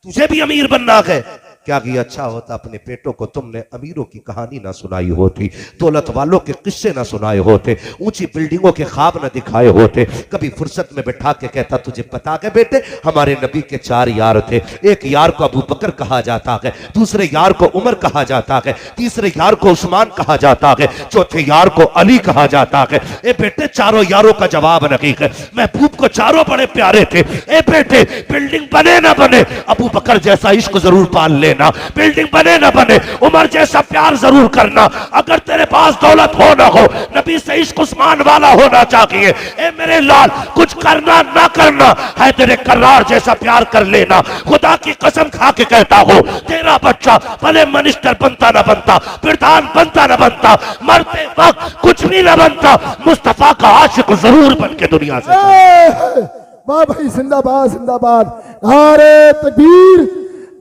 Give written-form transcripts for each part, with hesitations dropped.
तुझे भी अमीर बनना है। क्या किया अच्छा होता अपने बेटों को तुमने अमीरों की कहानी ना सुनाई होती, दौलत वालों के किस्से ना सुनाए होते, ऊंची बिल्डिंगों के ख्वाब ना दिखाए होते। कभी फुर्सत में बैठा के कहता तुझे पता है बेटे हमारे नबी के 4 यार थे, एक यार को अबू बकर कहा जाता है, दूसरे यार को उमर कहा जाता है, तीसरे यार को उस्मान कहा जाता है, चौथे यार को अली कहा जाता है। ए बेटे चारों यारों का जवाब नहीं है, महबूब को चारों बड़े प्यारे थे। ए बेटे बिल्डिंग बने ना बने अबू बकर जैसा इश्क जरूर पाल लेना, बिल्डिंग बने ना बने उमर जैसा प्यार जरूर करना। अगर तेरे पास दौलत हो ना हो नबी से इश्क उस्मान वाला होना चाहिए। ए मेरे लाल कुछ करना ना करना है तेरे करार जैसा प्यार कर लेना। खुदा की कसम खा के कहता हो तेरा बच्चा भले मिनिस्टर बनता ना बनता, प्रधान बनता ना बनता, मरते वक्त कुछ भी ना बनता, मुस्तफा का आशिक जरूर बन के दुनिया से वाह भाई, जिंदाबाद जिंदाबाद। नारे तकबीर,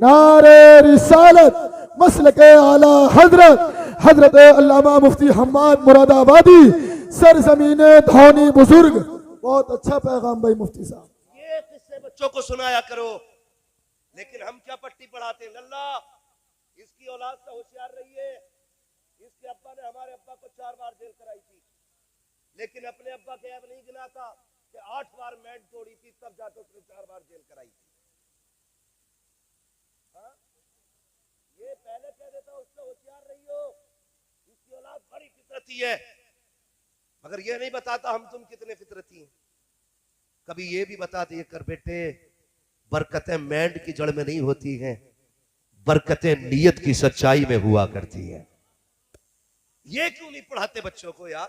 नारे रिसालत, मसलके आला हजरत हजरत अल्लामा मुफ्ती हम्माद मुरादाबादी सरजमीने धौनी बुजुर्ग। बहुत अच्छा पैगाम भाई मुफ्ती साहब। ये किस्से बच्चों को सुनाया करो, लेकिन हम क्या पट्टी पढ़ाते हैं। लल्ला इसकी औलाद से होशियार रहिए। इसके अब्बा ने हमारे अब्बा को 4 बार जेल कराई थी, लेकिन अपने अब्बा के ऐब नहीं गिनाता कि 8 बार मैंड तोड़ी थी तब जाकर उसने 4 बार जेल कराई थी। हाँ? ये पहले कह देता उससे होशियार रहियो, इसकी औलाद बड़ी फितरती है, मगर ये नहीं बताता हम तुम कितने फितरती हैं। कभी ये भी बता दिए कर बेटे बरकतें मैंड की जड़ में नहीं होती हैं, बरकतें नियत की सच्चाई में हुआ करती हैं। ये क्यों नहीं पढ़ाते बच्चों को यार?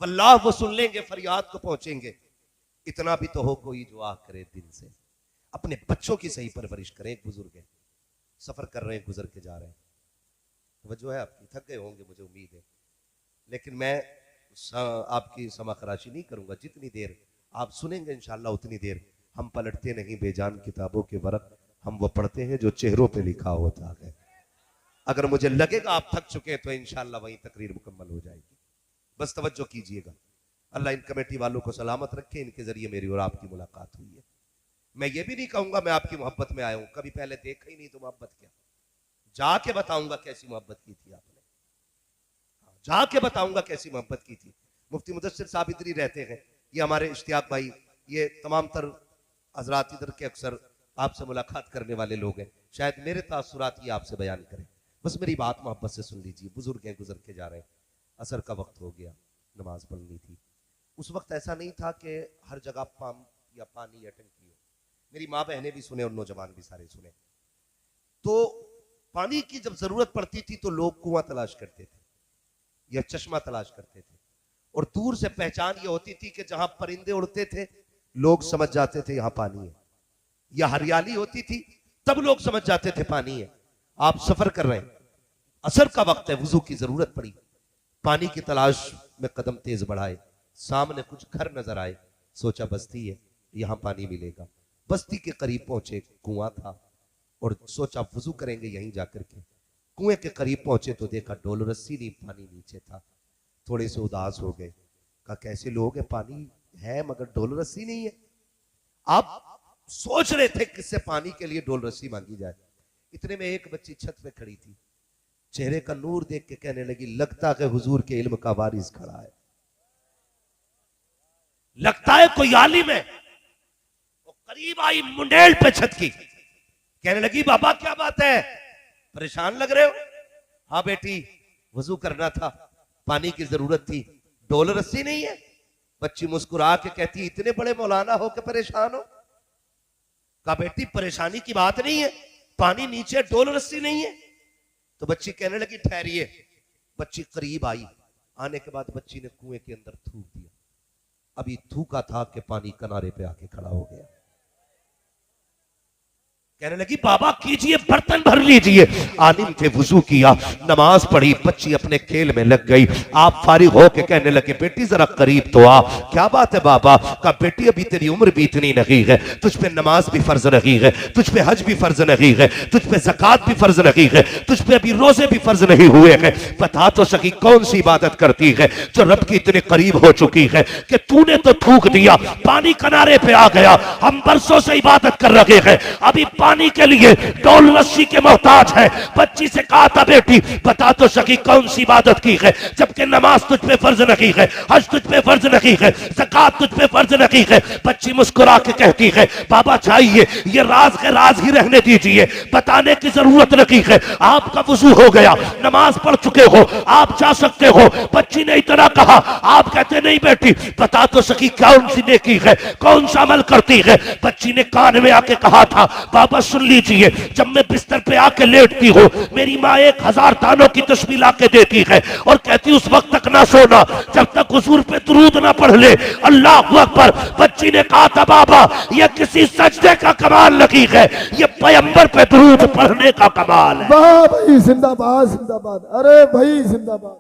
वल्लाह वो सुन लेंगे, फरियाद को पहुंचेंगे। इतना भी तो हो कोई जो आ करे दिल से। अपने बच्चों की सही परवरिश करें। एक बुजुर्ग है, सफर कर रहे हैं, गुजर के जा रहे हैं, वजह है आपकी, थक गए होंगे मुझे उम्मीद है, लेकिन मैं आपकी समाखराशी नहीं करूंगा। जितनी देर आप सुनेंगे इंशाल्लाह उतनी देर हम पलटते नहीं बेजान किताबों के वरक, हम वो पढ़ते हैं जो चेहरों पे लिखा होता है। अगर मुझे लगेगा आप थक चुके हैं तो इंशाल्लाह वहीं तकरीर मुकम्मल हो जाएगी। बस तवज्जो कीजिएगा। अल्लाह इन कमेटी वालों को सलामत रखे, इनके जरिए मेरी और आपकी मुलाकात हुई है। मैं ये भी नहीं कहूंगा मैं आपकी मोहब्बत में आया हूं, कभी पहले देखा ही नहीं तो मोहब्बत क्या, जाके बताऊंगा कैसी मोहब्बत की थी आपने, जाके बताऊंगा कैसी मोहब्बत की थी। मुफ्ती मुदस्सिर साहब इधर ही रहते हैं, ये हमारे इश्तियाक भाई, ये तमाम तर हजरात इधर के अक्सर आपसे मुलाकात करने वाले लोग हैं, शायद मेरे तासुरात ये आपसे बयान करें। बस मेरी बात मोहब्बत से सुन लीजिए। बुजुर्ग हैं, गुजर के जा रहे हैं, असर का वक्त हो गया, नमाज पढ़नी थी। उस वक्त ऐसा नहीं था कि हर जगह पंप या पानी या टंकी हो। मेरी माँ बहनें भी सुने और नौजवान भी सारे सुने। तो पानी की जब जरूरत पड़ती थी तो लोग कुआं तलाश करते थे या चश्मा तलाश करते थे, और दूर से पहचान ये होती थी कि जहां परिंदे उड़ते थे लोग समझ जाते थे यहां पानी है, या हरियाली होती थी तब लोग समझ जाते थे पानी है। आप सफर कर रहे हैं, असर का वक्त है, वुजू की जरूरत पड़ी, पानी की तलाश में कदम तेज बढ़ाए, सामने कुछ घर नजर आए, सोचा बस्ती है यहां पानी मिलेगा। बस्ती के करीब पहुंचे, कुआं था, और सोचा वुजू करेंगे यहीं जाकर के। कुएं के करीब पहुंचे तो देखा डोल रस्सी नहीं, पानी नीचे था। थोड़े से उदास हो गए, कहा कैसे लोग हैं, पानी है मगर डोल रस्सी नहीं है। आप सोच रहे थे किससे पानी के लिए डोल रस्सी मांगी जाए। इतने में एक बच्ची छत पे खड़ी थी, चेहरे का नूर देख के कहने लगी लगता है हुजूर के इल्म का वारिस खड़ा है, लगता है कोई आलिम है। वो करीब आई मुंडेल पे छत की, कहने लगी बाबा क्या बात है, परेशान लग रहे हो? हाँ बेटी वजू करना था, पानी की जरूरत थी, डोल रस्सी नहीं है। बच्ची मुस्कुरा के कहती इतने बड़े मौलाना हो के परेशान हो? कहा बेटी परेशानी की बात नहीं है, पानी नीचे डोल रस्सी नहीं है। तो बच्ची कहने लगी ठहरिए। बच्ची करीब आई, आने के बाद बच्ची ने कुएं के अंदर थूक दिया। अभी थूका था कि पानी किनारे पे आके खड़ा हो गया। कहने लगी बाबा कीजिए, बर्तन भर लीजिए। आलिम थे, वुजू किया, नमाज पढ़ी, बच्ची अपने खेल में लग गई। आप फारिग होके कहने लगे बेटी जरा करीब तो आ। क्या बात है बाबा? कहा बेटी अभी तेरी उम्र भी इतनी नहीं है, तुझ पे नमाज भी फर्ज नहीं है, तुझ पे हज भी फर्ज नहीं है, तुझ पे ज़कात भी फर्ज नहीं है, तुझ पे अभी रोजे भी फर्ज नहीं हुए हैं। बता तो सकी कौन सी इबादत करती है जो रब की इतने करीब हो चुकी है कि तूने तो थूक दिया, पानी किनारे पे आ गया, हम बरसों से इबादत कर रहे हैं, अभी पानी के लिए डोल रस्सी के मोहताज है। बच्ची से कहा था बेटी बता तो सकी कौन सी इबादत की है, जबकि नमाज तुझ पे फर्ज नहीं है, हज तुझ पे फर्ज नहीं है, ज़कात तुझ पे फर्ज नहीं है। बच्ची मुस्कुरा के कहती है बाबा चाहिए, ये राज के राज ही रहने दीजिए, बताने की जरूरत नहीं है। आपका वुजू हो गया, नमाज पढ़ चुके हो, आप जा सकते हो। बच्ची ने इतना कहा, आप कहते नहीं बेटी बता तो सकी कौन सी नेकी है, कौन सा अमल करती है। बच्ची ने कान में आके कहा था बाबा सुन लीजिए, जब मैं बिस्तर पे आके लेटती हूँ मेरी माँ 1000 दानों की तस्बीह ला के देती है और कहती उस वक्त तक ना सोना जब तक हुजूर पे दुरूद ना पढ़ ले। अल्लाह अकबर। बच्ची ने कहा था बाबा ये किसी सजदे का कमाल नहीं है, ये पैगंबर पे दुरूद पढ़ने का कमाल है। वाह भाई जिंदाबाद जिंदाबाद, अरे भाई जिंदाबाद।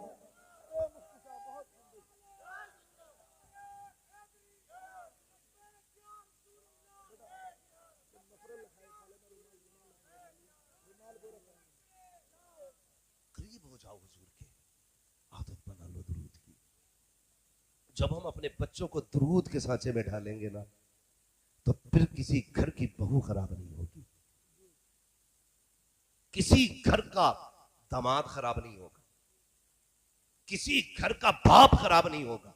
करीब हो जाओ हुजूर के, आदत बना लो दुरूद की। जब हम अपने बच्चों को दुरूद के सांचे में ढालेंगे ना तो फिर किसी घर की बहू खराब नहीं होगी, किसी घर का दामाद खराब नहीं होगा, किसी घर का बाप खराब नहीं होगा,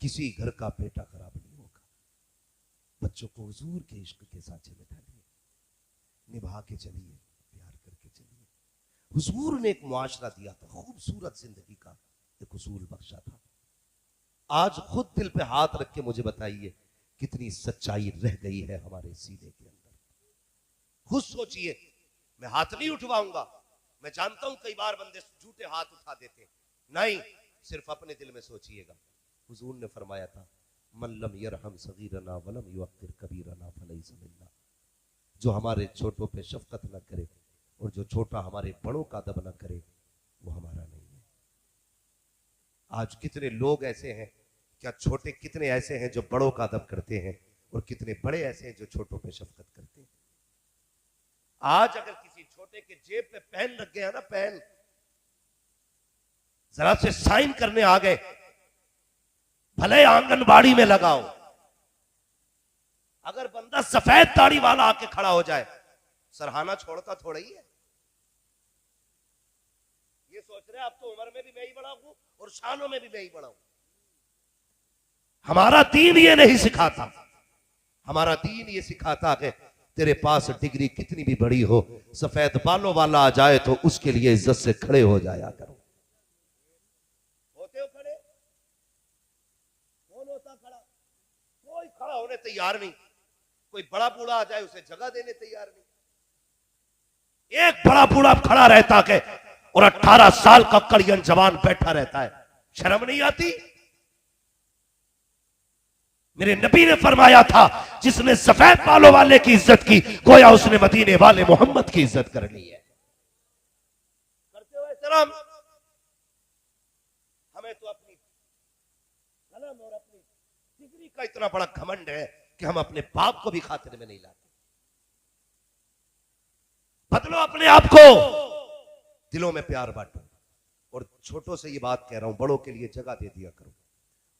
किसी घर का बेटा खराब नहीं होगा। बच्चों को हुजूर के इश्क के सांचे में ढालिए, निभा के चलिए, प्यार करके चलिए। हुजूर ने एक मुआशरा दिया था, खूबसूरत जिंदगी का एक उसूल बख्शा था। आज खुद दिल पे हाथ रख के मुझे बताइए कितनी सच्चाई रह गई है हमारे सीने के अंदर। खुद सोचिए, मैं हाथ नहीं उठवाऊंगा, मैं जानता हूं कई बार बंदे झूठे हाथ उठा देते हैं, नहीं, सिर्फ अपने दिल में सोचिएगा। हुजूर ने फरमाया था मल्लम यरहम सगीरना वलम युअक्किर कबीरना फलैस मिन्ना, जो हमारे छोटों पे शफकत न करे और जो छोटा हमारे बड़ों का अदब न करे वो हमारा नहीं है। आज कितने लोग ऐसे हैं, क्या छोटे कितने ऐसे हैं जो बड़ों का अदब करते हैं और कितने बड़े ऐसे हैं जो छोटों पे शफकत करते हैं। आज अगर किसी छोटे के जेब पे पेन लग गया ना, पेन जरा से साइन करने आ गए, भले आंगनबाड़ी में लगाओ, अगर बंदा सफेद दाढ़ी वाला आके खड़ा हो जाए सरहाना छोड़ता थोड़ा ही है। ये सोच रहे अब तो उम्र में भी मैं ही बड़ा हूं और शानों में भी मैं ही बड़ा हूं। हमारा दीन ये नहीं सिखाता, हमारा दीन ये सिखाता है तेरे पास डिग्री कितनी भी बड़ी हो, सफेद बालों वाला आ जाए तो उसके लिए इज्जत से खड़े हो जाया करो। होते हो खड़े? कौन होता खड़ा? कोई खड़ा होने तैयार नहीं। कोई बड़ा बूढ़ा आ जाए उसे जगह देने तैयार नहीं। एक बड़ा बूढ़ा खड़ा रहता है और 18 साल का कड़ियन जवान बैठा रहता है, शर्म नहीं आती? मेरे नबी ने फरमाया था जिसने सफेद बालों वाले की इज्जत की गोया उसने मदीने वाले मोहम्मद की इज्जत करनी है। करते हो एहतराम? हमें तो अपनी कलम और अपनी डिग्री का इतना बड़ा घमंड है कि हम अपने बाप को भी खातिर में नहीं लाते। बदलो अपने आप को, दिलों में प्यार बांटो। और छोटों से ये बात कह रहा हूं, बड़ों के लिए जगह दे दिया करो।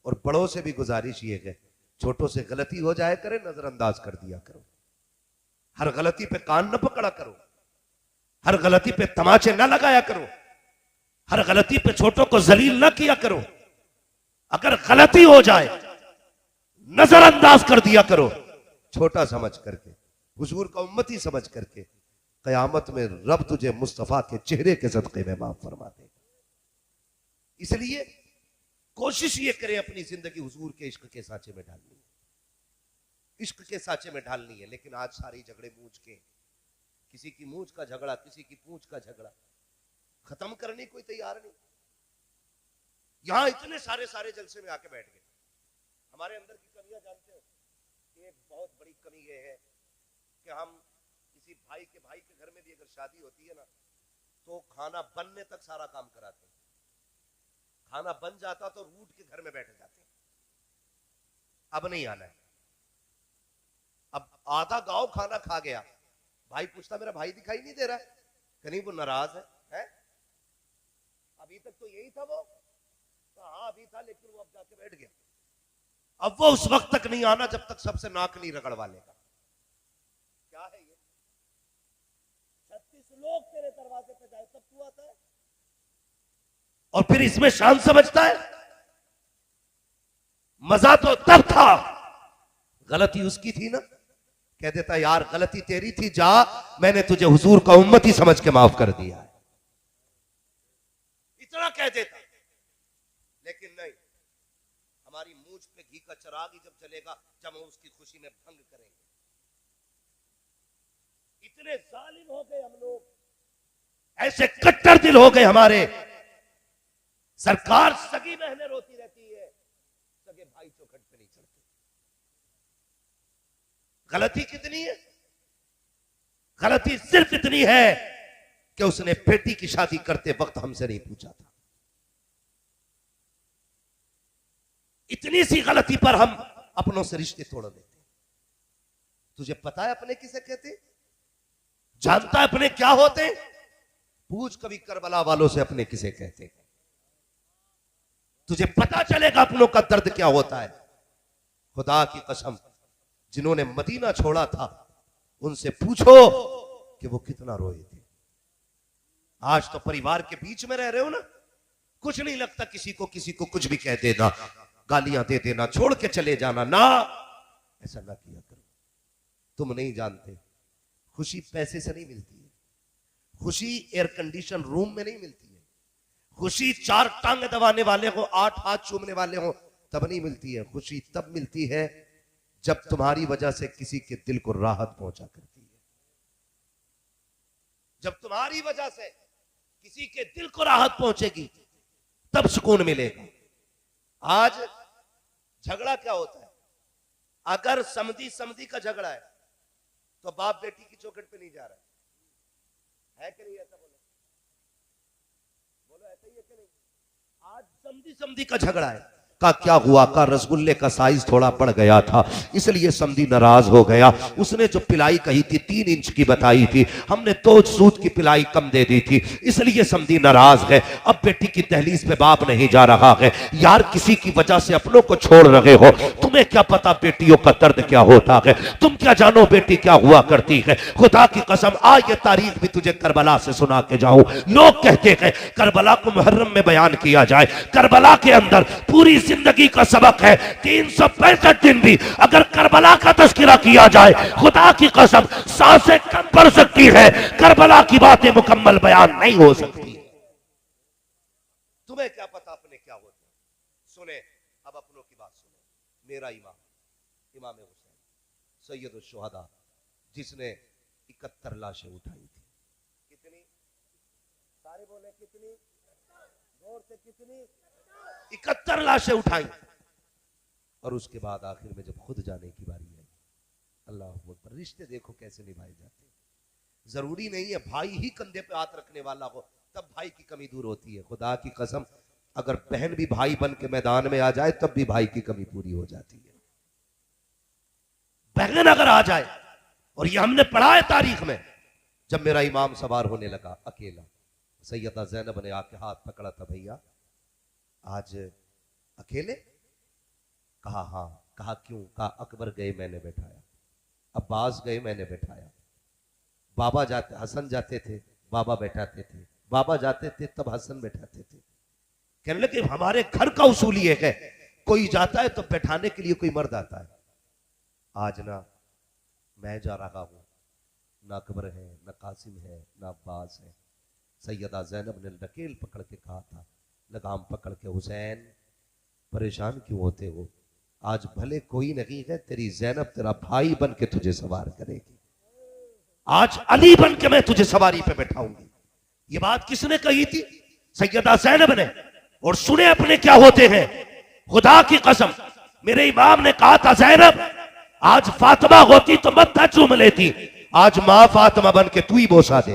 और बड़ों से भी गुजारिश ये है, छोटों से गलती हो जाए करे नजरअंदाज कर दिया करो। हर गलती पे कान न पकड़ा करो, हर गलती पे तमाचे न लगाया करो, हर गलती पे छोटों को जलील न किया करो। अगर गलती हो जाए नजरअंदाज कर दिया करो, छोटा समझ करके, हुजूर का उम्मती समझ करके। कयामत में रब तुझे मुस्तफा के चेहरे के सदके में माफ फरमा देगा। इसलिए कोशिश ये करें अपनी जिंदगी हुजूर के इश्क के सांचे में ढालनी है, इश्क के सांचे में ढालनी है। लेकिन आज सारे झगड़े मूंछ के, किसी की मूंछ का झगड़ा, किसी की पूंछ का झगड़ा, खत्म करने कोई तैयार नहीं। यहां इतने सारे जलसे में आके बैठ गए। हमारे अंदर की कमियां जानते हो? एक बहुत बड़ी कमी ये है कि हम किसी भाई के घर में भी अगर शादी होती है ना तो खाना बनने तक सारा काम कराते हैं। खाना बन जाता तो रूठ के घर में बैठ जाते हैं, अब नहीं आना है। अब आधा गांव खाना खा गया, भाई पूछता मेरा भाई दिखाई नहीं दे रहा है, कहीं वो नाराज है? अभी तक तो यही था वो, तो हाँ अभी था, लेकिन वो अब जाके बैठ गया। अब वो उस वक्त तक नहीं आना जब तक सबसे नाक नहीं रगड़वा लेगा। क्या है ये? 36 लोग तेरे दरवाजे पे जाए तब तू आता है और फिर इसमें शान समझता है। मजा तो तब था, गलती उसकी थी ना। कह देता यार गलती तेरी थी, जा मैंने तुझे हुजूर का उम्मती समझ के माफ कर दिया है, इतना कह देता। लेकिन नहीं, हमारी मूंछ पे घी का चिराग ही जब जलेगा जब हम उसकी खुशी में भंग करेंगे। इतने जालिम हो गए हम लोग, ऐसे कट्टर दिल हो गए हमारे। सरकार सगी बहनें रोती रहती है, सगे भाई चौखट पे नहीं चढ़ते। गलती कितनी है? गलती सिर्फ इतनी है कि उसने बेटी की शादी करते वक्त हमसे नहीं पूछा था। इतनी सी गलती पर हम अपनों से रिश्ते तोड़ देते। तुझे पता है अपने किसे कहते? जानता है अपने क्या होते? पूछ कभी करबला वालों से अपने किसे कहते। तुझे पता चलेगा अपनों का दर्द क्या होता है। खुदा की कसम, जिन्होंने मदीना छोड़ा था उनसे पूछो कि वो कितना रोए थे। आज तो परिवार के बीच में रह रहे हो ना, कुछ नहीं लगता किसी को कुछ भी कह देना, गालियां दे देना, छोड़ के चले जाना। ना, ऐसा ना किया करो। तुम नहीं जानते, खुशी पैसे से नहीं मिलती है, खुशी एयर कंडीशन रूम में नहीं मिलती है, खुशी 4 टांग दबाने वाले हो, 8 हाथ चूमने वाले हो तब नहीं मिलती है। खुशी तब मिलती है जब तुम्हारी वजह से किसी के दिल को राहत पहुंचा करती है। जब तुम्हारी वजह से किसी के दिल को राहत पहुंचेगी तब सुकून मिलेगा। आज झगड़ा क्या होता है? अगर समधी का झगड़ा है तो बाप बेटी की चौखट पे नहीं जा रहा है कि नहीं? ऐसा बोलो, ऐसा ही है कि नहीं? आज समधी का झगड़ा है। का क्या हुआ? का रसगुल्ले का साइज थोड़ा बढ़ गया था इसलिए समधी नाराज हो गया। उसने जो पिलाई कही थी 3 इंच की बताई थी, हमने 2 सूत की पिलाई कम दे दी थी इसलिए समधी नाराज है। अब बेटी की दहलीज पे बाप नहीं जा रहा है। यार किसी की वजह से अपनों को छोड़ रहे हो, तुम्हें क्या पता बेटियों का दर्द क्या होता है? तुम क्या जानो बेटी क्या हुआ करती है? खुदा की कसम, आज ये तारीख भी तुझे करबला से सुना के जाऊं। लोग कहते हैं करबला को मुहर्रम में बयान किया जाए। करबला के अंदर पूरी जिंदगी का सबक है। 365 दिन भी अगर करबला का तज़किरा किया जाए, खुदा की कसम सांसें कम पड़ सकती है, करबला की बातें मुकम्मल बयान नहीं हो सकती। तुम्हें क्या पता अपने क्या होते? सुने, अब अपनों की बात सुनो। मेरा इमाम हुसैन सैयद शुहदा, जिसने 71 लाशें उठाई थी। कितनी? सारे बोले कितनी? जोर से कितनी? 71 लाशें उठाई। और उसके बाद आखिर में जब खुद जाने की बारी आई, अल्लाह अकबर, रिश्ते देखो कैसे निभाए जाते हैं। जरूरी नहीं है भाई ही कंधे पे हाथ रखने वाला हो तब भाई की कमी दूर होती है। खुदा की कसम, अगर बहन भी भाई बन के मैदान में आ जाए तब भी भाई की कमी पूरी हो जाती है। बहन अगर आ जाए, और ये हमने पढ़ा है तारीख में, जब मेरा इमाम सवार होने लगा अकेला, सैयदा ज़ैनब ने आके हाथ पकड़ा था, भैया आज अकेले? कहा हाँ। कहा क्यों? कहा अकबर गए मैंने बैठाया, अब्बास गए मैंने बैठाया, बाबा जाते, हसन जाते थे बाबा बैठाते थे, बाबा जाते थे तब हसन बैठाते थे। कहने लगे हमारे घर का उसूल ये है, कोई जाता है तो बैठाने के लिए कोई मर्द आता है। आज ना मैं जा रहा हूं, ना अकबर है, ना कासिम है, ना अब्बास है। सैयदा ज़ैनब ने नकेल पकड़ के कहा था, लगाम पकड़ के, हुसैन परेशान क्यों होते हो? आज भले कोई नहीं है, तेरी ज़ैनब तेरा भाई बन के तुझे सवार करेगी। आज अली बन के मैं तुझे सवारी पे बैठाऊंगी। ये बात किसने कही थी? सैयदा ज़ैनब ने। और सुने अपने क्या होते हैं। खुदा की कसम, मेरे इमाम ने कहा था ज़ैनब आज फातिमा होती तो मत्था चूम लेती, आज मां फातिमा बन के तू ही बोसा दे।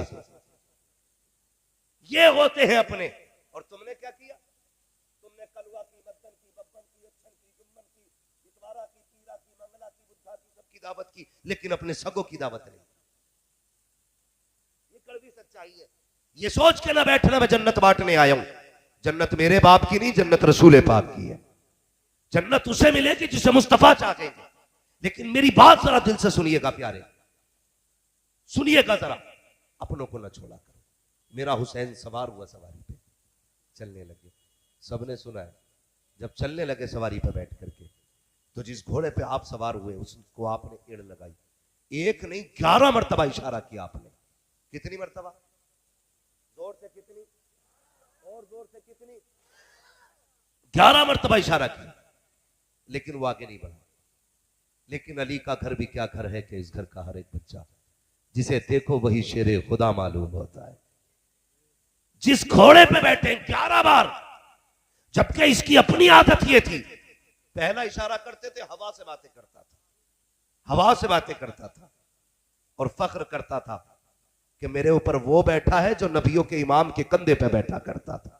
ये होते हैं अपने। और तुमने क्या किया? तुमने कलवा की, मद्दन की, बब्बन की, अच्छन की, जुम्मन की, इतवारा की, पीरा की, मंगला की, बुद्धा की, सबकी दावत की, लेकिन अपने सगों की दावत नहीं। ये कड़वी सच्चाई है। ये सोच के ना बैठना मैं जन्नत बांटने आया हूं। जन्नत मेरे बाप की नहीं, जन्नत रसूल पाक की है। जन्नत उसे मिलेगी जिसे मुस्तफा चाहेंगे। लेकिन मेरी बात जरा दिल से सुनिएगा प्यारे, सुनिएगा जरा। अपनों को न छोड़ा करो। मेरा हुसैन सवार हुआ सवारी पे, चलने लगे। सबने सुना है, जब चलने लगे सवारी पे बैठ करके, तो जिस घोड़े पे आप सवार हुए उसको आपने एड़ लगाई। एक नहीं 11 मरतबा इशारा किया आपने। कितनी मरतबा? जोर से कितनी? और जोर से कितनी? 11 मरतबा इशारा किया, लेकिन वो आगे नहीं बढ़ा। लेकिन अली का घर भी क्या घर है कि इस घर का हर एक बच्चा जिसे देखो वही शेरे खुदा मालूम होता है। जिस घोड़े पे बैठे 11 बार, जबकि इसकी अपनी आदत ये थी, पहला इशारा करते थे हवा से बातें करता था, हवा से बातें करता था और फख्र करता था कि मेरे ऊपर वो बैठा है जो नबियों के इमाम के कंधे पे बैठा करता था।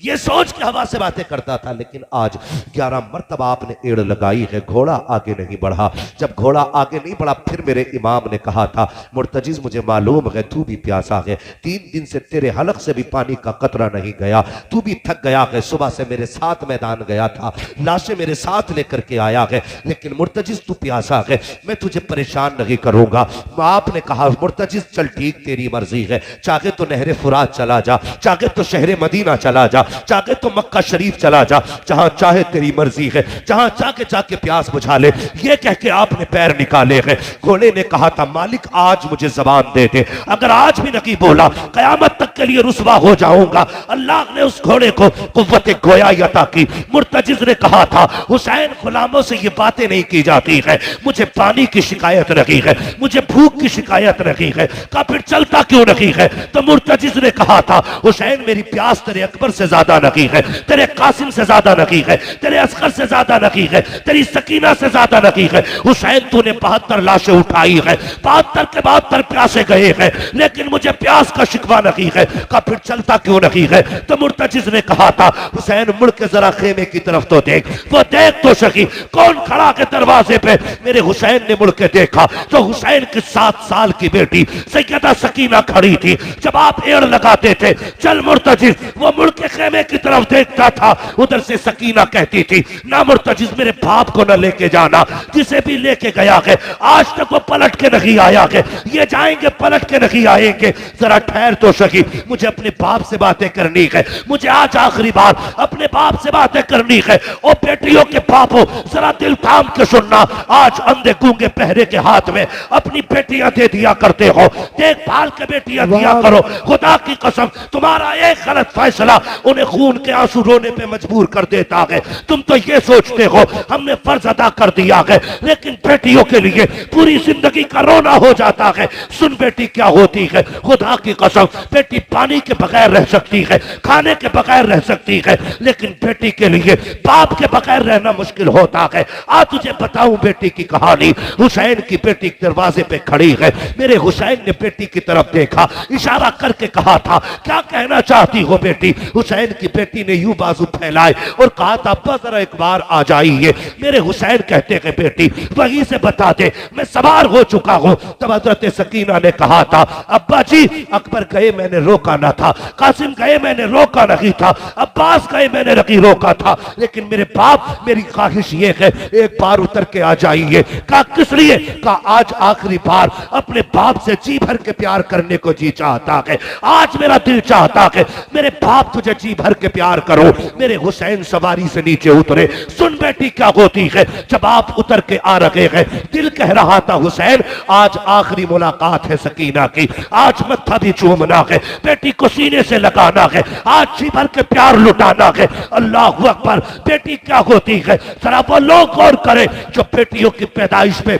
ये सोच के हवा से बातें करता था। लेकिन आज 11 मरतबा आपने एड़ लगाई है, घोड़ा आगे नहीं बढ़ा। जब घोड़ा आगे नहीं बढ़ा, फिर मेरे इमाम ने कहा था, मुर्तजिज मुझे मालूम है तू भी प्यासा है, 3 दिन से तेरे हलक से भी पानी का कतरा नहीं गया, तू भी थक गया है। सुबह से मेरे साथ मैदान गया था, लाशें मेरे साथ लेकर के आया है, लेकिन मुर्तजिज तू प्यासा है, मैं तुझे परेशान नहीं करूंगा। आपने कहा मुर्तजिज चल ठीक तेरी मर्जी है, चाहे तो नहरे फुरात चला जा, चाहे तो शहर मदीना चला जा, चाहे तो मक्का शरीफ चला जा, जहां चाहे तेरी मर्जी है, जहां चाहे जाके प्यास बुझा ले। ये कह के आपने पैर निकाले हैं। घोड़े ने कहा था, मालिक आज मुझे जबान दे दे, अगर आज भी नहीं बोला कयामत तक के लिए रुसवा हो जाऊंगा। अल्लाह ने उस घोड़े को कुव्वत गोयाई अता की। मुर्तजिज ने कहा था, हुसैन गुलामों से ये बातें नहीं की जाती है, मुझे पानी की शिकायत रही है, मुझे भूख की शिकायत रही है, का फिर चलता क्यों नहीं है? तो मुर्तजिज ने कहा था, हुसैन मेरी प्यास तेरे अकबर से ज्यादा नहीं है, तेरे कासिम से ज्यादा नहीं है, तेरे असगर से ज्यादा नहीं है, तेरी सकीना से ज्यादा नहीं है। हुसैन तूने 72 लाशें उठाई है, 72 के 72 प्यासे गए हैं, लेकिन मुझे प्यास का शिकवा नहीं है, का फिर चलता क्यों नहीं है? तो मुर्तजिज ने कहा था, हुसैन मुड़ के जरा खेमे की तरफ तो देख, वो देख तो सकी कौन खड़ा के दरवाजे पे। मेरे हुसैन ने मुड़ के देखा तो हुसैन की 7 साल की बेटी सैयदा सकीना खड़ी थी। जब आप एड़ लगाते थे, चल मुर्तजिज, वो मुड़ के खेमे की तरफ देखता था, उधर से सकीना कहती थी, ना मुर्तजिज मेरे बाप को न लेके जाना, जिसे भी लेके गया है आज तक वो पलट के नहीं आया है, ये जाएंगे पलट के नहीं आएंगे। जरा ठहर तो सकी, मुझे अपने बाप से बातें करनी है, मुझे आज आखिरी बार अपने बाप से बातें करनी है। ओ बेटियों के बापों, जरा दिल थाम के सुनना, आज अंधे गूंगे पहरे के हाथ में अपनी बेटियां दे दिया करते हो, देखभाल के बेटियां दिया करो। खुदा की कसम, तुम्हारा एक गलत फैसला उन्हें खून के आंसू रोने पे मजबूर कर देता है। तुम तो ये सोचते हो हमने फर्ज अदा कर दिया है, लेकिन बेटियों के लिए पूरी जिंदगी का रोना हो जाता है। सुन बेटी क्या होती है, खुदा की कसम, बेटी पानी के बगैर रह सकती है, खाने के बगैर रह सकती है, लेकिन बेटी के लिए बाप के बगैर रहना मुश्किल होता है। आज तुझे बताऊं बेटी की कहानी। हुसैन की बेटी दरवाजे पे खड़ी है, मेरे हुसैन ने बेटी की तरफ देखा, इशारा करके कहा था, क्या कहना चाहती हो बेटी? हुसैन की बेटी ने यूं बाजू फैलाए और कहा था, अब्बा जरा एक बार आ जाइए। मेरे हुसैन कहते हैं, बेटी वहीं से बता दे, मैं सवार हो चुका हूं। तब हजरत सकीना ने कहा था, अब्बा जी अकबर गए मैंने रोका ना था, कासिम गए मैंने रोका नहीं था, अब्बास गए मैंने नहीं रोका था, लेकिन मेरे बाप मेरी ख्वाहिश ये है एक बार उतर के आ जाइए। कहा किस लिए? कहा आज आखिरी बार अपने बाप से जी भर के प्यार करने को जी चाहता है, आज मेरा दिल चाहता है मेरे बाप तुझे जी भर के प्यार करो। मेरे हुसैन सवारी से नीचे उतरे। सुन बेटी क्या होती है, जब आप उतर के आ रहे हैं, दिल कह रहा था हुसैन आज आखिरी मुलाकात है सकीना की, आज मत्था भी चूमना है, बेटी को सीने से लगाना है, आज जी भर के प्यार लुटाना है। अल्लाह अकबर। बेटी क्या होती है, जरा वो लोग गौर करें जो बेटियों की पैदाइश पे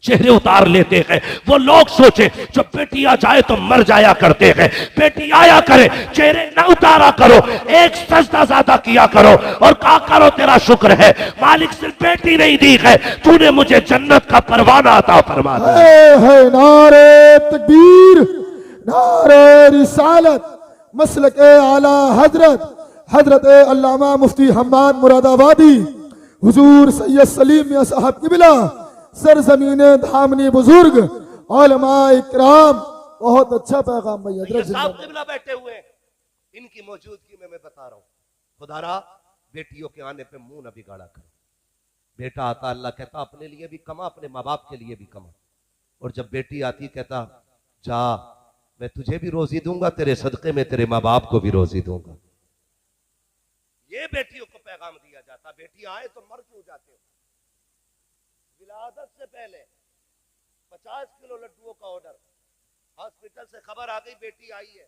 चेहरे उतार लेते हैं। वो लोग सोचे जब बेटी आ जाए तो मर जाया करते हैं, बेटी आया करे चेहरे न उतारा करो, एक सजदा ज्यादा किया करो और कहा करो तेरा शुक्र है मालिक सिर्फ बेटी नहीं दी है, तूने मुझे जन्नत का परवाना अता फरमा दिया है। नारे तकबीर, नारे रिसालत, मसलक आला हजरत हजरत अल्लामा मुफ्ती हम्माद मुरादाबादी, हुजूर सैयद सलीम मियां साहब किबला, सरजमीने धामनी बुजुर्ग, उलमा इकराम। बहुत अच्छा पैगाम भाई हजरत साहब किबला बैठे हुए, इनकी मौजूदगी में मैं बता रहा हूं, खुदारा बेटियों के आने पे मुंह न बिगाड़ा करो। बेटा आता अल्लाह कहता अपने लिए भी कमा, अपने माँ बाप के लिए भी कमा, और जब बेटी आती कहता जा मैं तुझे भी रोजी दूंगा, तेरे सदके में तेरे माँ बाप को भी रोजी दूंगा। ये बेटियों को पैगाम दिया जाता, बेटी आए तो मर क्यों जाते हो? विलादत से पहले 50 किलो लड्डुओं का ऑर्डर, हॉस्पिटल से खबर आ गई बेटी आई है,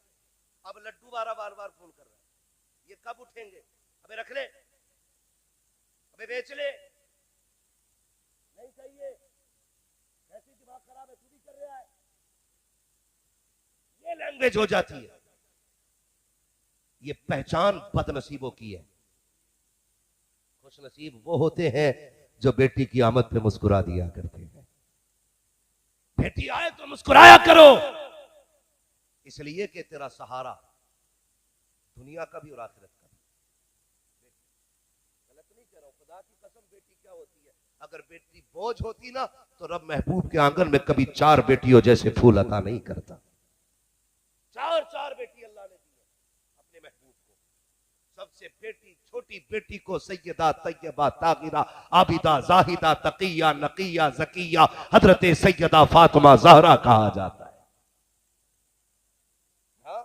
अब लड्डू बार बार फोन कर रहा है, ये कब उठेंगे? अबे रख ले, अबे बेच ले, नहीं चाहिए, ऐसी दिमाग खराब है, चोरी कर रहा है, ये लैंग्वेज हो जाती है। ये पहचान बदनसीबों की है। खुश नसीब वो होते हैं जो बेटी की आमद पे मुस्कुरा दिया करते हैं। बेटी आए तो मुस्कुराया करो, इसलिए कि तेरा सहारा दुनिया का भी और आखिरत का भी। गलत नहीं कह रहा हूं, खुदा की कसम, बेटी क्या होती है? अगर बेटी बोझ होती ना तो रब महबूब के आंगन में कभी 4 बेटियों जैसे फूल अता नहीं करता। 4 बेटी अल्लाह ने दी है अपने महबूब को। सबसे छोटी बेटी को सैयदा तैयबा ताहिरा आबिदा जाहिदा तकिया नकिया जकिया हजरत सैयदा फातिमा ज़हरा कहा जाता है। हाँ?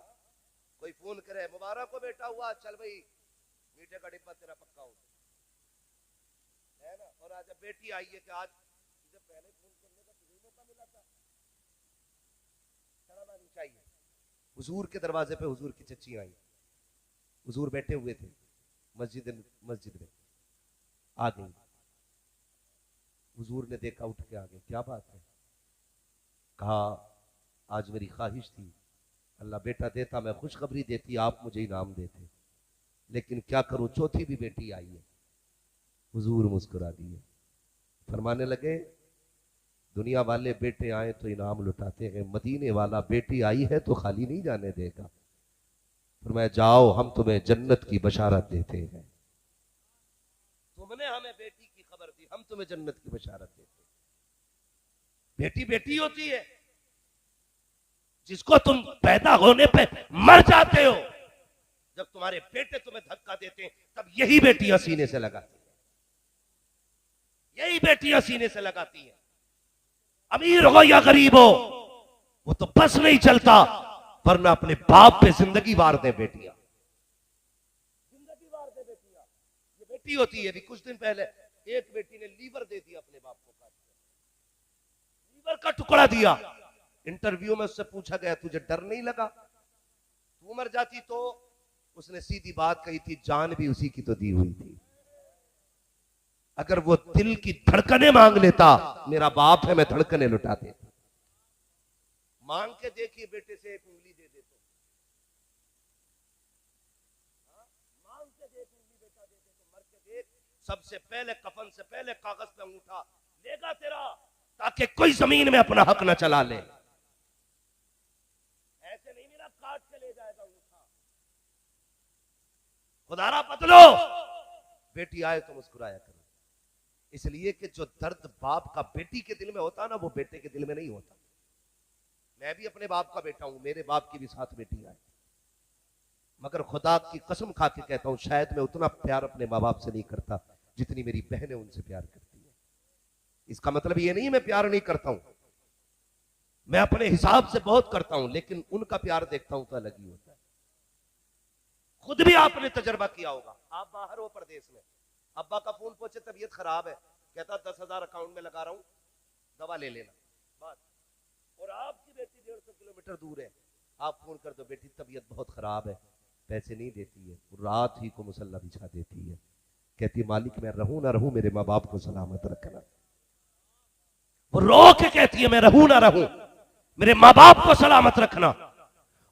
कोई फोन करे, मुबारक हो बेटा हुआ, चल भाई मीठे का डिब्बा तेरा पक्का हो है ना। और आज बेटी आई है कि आज तुझे पहले फोन करने का तुझे मौका मिला था, शर्म आनी चाहिए। हुजूर के दरवाजे पे हुजूर की चच्ची आई, हुजूर बैठे हुए थे मस्जिद में, आ गई। हुजूर ने देखा, उठ के आ गए, क्या बात है? कहा आज मेरी ख्वाहिश थी, अल्लाह बेटा देता मैं खुशखबरी देती, आप मुझे इनाम देते, लेकिन क्या करूं, चौथी भी बेटी आई है। हुजूर मुस्कुरा दिए, फरमाने लगे दुनिया वाले बेटे आए तो इनाम लुटाते हैं, मदीने वाला बेटी आई है तो खाली नहीं जाने देगा। फरमाया जाओ, हम तुम्हें जन्नत की बशारत देते हैं। तुमने हमें बेटी की खबर दी, हम तुम्हें जन्नत की बशारत देते हैं। बेटी बेटी होती है, जिसको तुम पैदा होने पे मर जाते हो, जब तुम्हारे बेटे तुम्हें धक्का देते हैं तब यही बेटियां सीने से लगाती है, यही बेटियां सीने से लगाती है। अमीर हो या गरीब हो, वो तो बस नहीं चलता, वरना अपने बाप पे जिंदगी वार दे बेटियां, जिंदगी वार दे बेटियां। ये बेटी होती है। अभी कुछ दिन पहले एक बेटी ने लीवर दे दिया अपने बाप को, काट के लीवर का टुकड़ा दिया। इंटरव्यू में उससे पूछा गया तुझे डर नहीं लगा, तू मर जाती तो? उसने सीधी बात कही थी, जान भी उसी की तो दी हुई थी। अगर वो दिल की धड़कने मांग लेता, मेरा बाप है, मैं धड़कने लुटा देता। मांग के देखिए बेटे से एक उंगली दे दे तो, मांग के देख उंगली बेटा दे दे तो, मर के देख, सबसे पहले कफन से पहले कागज पे अंगूठा लेगा तेरा, ताकि कोई जमीन में अपना हक न चला ले। ऐसे नहीं मेरा काट के ले जाएगा अंगूठा। खुदारा बदलो, बेटी आए तो मुस्कुराया करो, इसलिए कि जो दर्द बाप का बेटी के दिल में होता ना, वो बेटे के दिल में नहीं होता। मैं भी अपने बाप का बेटा हूं, मेरे बाप की भी 7 बेटी आई, मगर खुदा की कसम खा के कहता हूं, शायद मैं उतना प्यार अपने माँ बाप से नहीं करता जितनी मेरी बहनें उनसे प्यार करती है। इसका मतलब ये नहीं मैं प्यार नहीं करता हूं, मैं अपने हिसाब से बहुत करता हूं, लेकिन उनका प्यार देखता हूं तो अलग ही होता है। खुद भी आपने तजर्बा किया होगा, आप बाहर हो परदेश में, अब्बा का फोन पहुंचे तबीयत खराब है, कहता 10,000 अकाउंट में लगा रहा हूं, दवा ले लेना, बात। और आपकी बेटी 150 किलोमीटर दूर है, आप फोन कर दो बेटी तबीयत बहुत खराब है, पैसे नहीं देती है, रात ही को मुसल्ला बिछा देती है, कहती मालिक मैं रहूं ना रहूं, मेरे माँ बाप को सलामत रखना। वो रो के कहती है मैं रहूं ना रहूं, मेरे माँ बाप को सलामत रखना।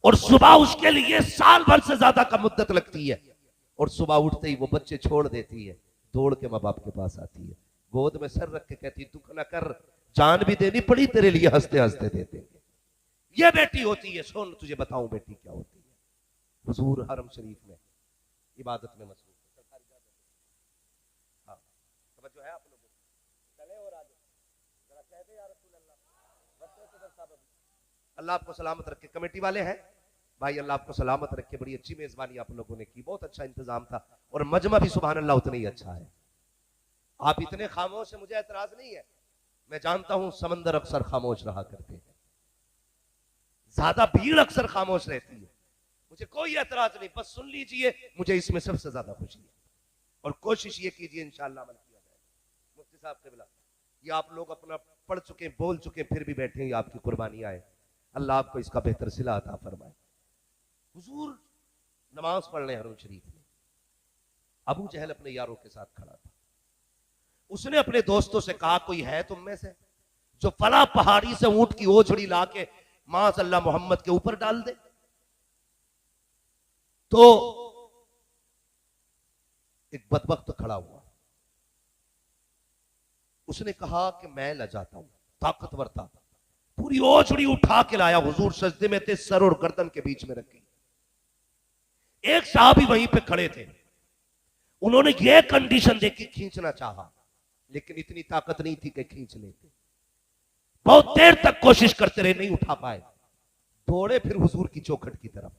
और सुबह उसके लिए साल भर से ज्यादा का मुद्दत लगती है, और सुबह उठते ही वो बच्चे छोड़ देती है, दौड़ के माँ बाप के पास आती है, गोद में सर रख के कहती दुख न कर, जान भी देनी पड़ी तेरे लिए, हंसते हंसते दे देंगे। ये बेटी होती है। सुन तुझे बताऊं बेटी क्या होती है। हुजूर हरम शरीफ में इबादत में मसरूफ है, हाँ समझो है आप लोगों, चले और आगे जरा कह दे या रसूल अल्लाह, अल्लाह आपको सलामत रखे। कमेटी वाले हैं भाई, अल्लाह आपको सलामत रखे, बड़ी अच्छी मेजबानी आप लोगों ने की, बहुत अच्छा इंतजाम था, और मजमा भी सुभान अल्लाह उतना ही अच्छा है। आप इतने खामोश है, मुझे एतराज नहीं है, मैं जानता हूं समंदर अक्सर खामोश रहा करते हैं, ज्यादा भीड़ अक्सर खामोश रहती है। मुझे कोई एतराज नहीं, बस सुन लीजिए, मुझे इसमें सबसे ज्यादा खुशी है। और कोशिश ये कीजिए इंशाअल्लाह अमल किया जाए। मुफ्ती साहब के बिला ये आप लोग अपना पढ़ चुके, बोल चुके, फिर भी बैठे हैं, आपकी कुर्बानियां है। अल्लाह आपको इसका बेहतर सिला अता फरमाए। हुजूर नमाज पढ़ने हरम शरीफ में, अबू जहल अपने यारों के साथ खड़ा था। उसने अपने दोस्तों से कहा, कोई है तुम में से जो फला पहाड़ी से ऊंट की ओझड़ी लाके माज़अल्लाह मोहम्मद के ऊपर डाल दे? तो एक बदबख्त खड़ा हुआ, उसने कहा कि मैं लजाता हूं, ताकतवर था, पूरी ओझड़ी उठा के लाया, हुजूर सजदे में थे, सर और गर्दन के बीच में रखी। एक साहबी वहीं पे खड़े थे, उन्होंने यह कंडीशन देखी, खींचना चाहा, लेकिन इतनी ताकत नहीं थी कि खींच लेते। बहुत देर तक कोशिश करते रहे, नहीं उठा पाए। दौड़े फिर हुजूर की चौखट की तरफ।